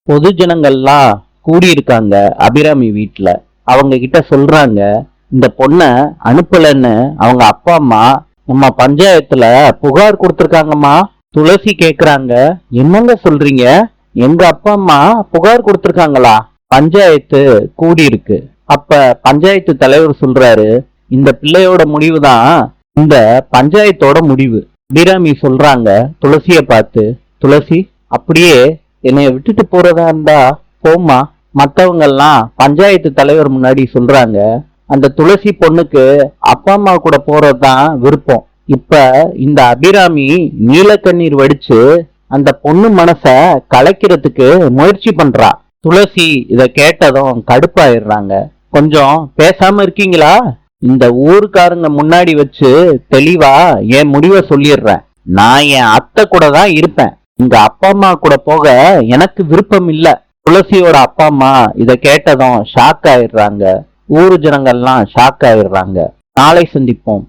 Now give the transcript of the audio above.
பொது ஜனங்கள்லாம் கூடியிருக்காங்க அபிராமி வீட்டுல. அவங்க கிட்ட சொல்றாங்க, இந்த பொண்ண அனுப்பலன்னு அவங்க அப்பா அம்மா நம்ம பஞ்சாயத்துல புகார் கொடுத்திருக்காங்கம்மா. துளசி கேக்குறாங்க, என்னங்க சொல்றீங்க? எங்க அப்பா அம்மா புகார் கொடுத்திருக்காங்களா? பஞ்சாயத்து கூடி இருக்கு. அப்ப பஞ்சாயத்து தலைவர் சொல்றாரு, இந்த பிள்ளையோட முடிவுதான் இந்த பஞ்சாயத்தோட முடிவு. அபிராமி சொல்றாங்க துளசிய பார்த்து, துளசி அப்படியே என்னைய விட்டுட்டு போறதா இருந்தா போம்மா. மத்தவங்க எல்லாம் பஞ்சாயத்து தலைவர் முன்னாடி சொல்றாங்க, அந்த துளசி பொண்ணுக்கு அப்பா அம்மா கூட போறதுதான் விருப்பம். இப்ப இந்த அபிராமி நீலக்கண்ணீர் வடிச்சு அந்த பொண்ணு மனச கலைக்கிறதுக்கு முயற்சி பண்றா. துளசி இத கேட்டதும் கடுப்பாயிடுறாங்க. கொஞ்சம் பேசாம இருக்கீங்களா? இந்த ஊருக்காரங்க முன்னாடி வச்சு தெளிவா என் முடிவை சொல்லிடுறேன். நான் என் அத்தை கூட தான் இருப்பேன். இங்க அப்பா அம்மா கூட போக எனக்கு விருப்பம் இல்ல. துளசியோட அப்பா அம்மா இத கேட்டதும் ஷாக் ஆயிடுறாங்க. ஊரு ஜனங்கள்லாம் ஷாக் ஆயிடுறாங்க. நாளை சந்திப்போம்.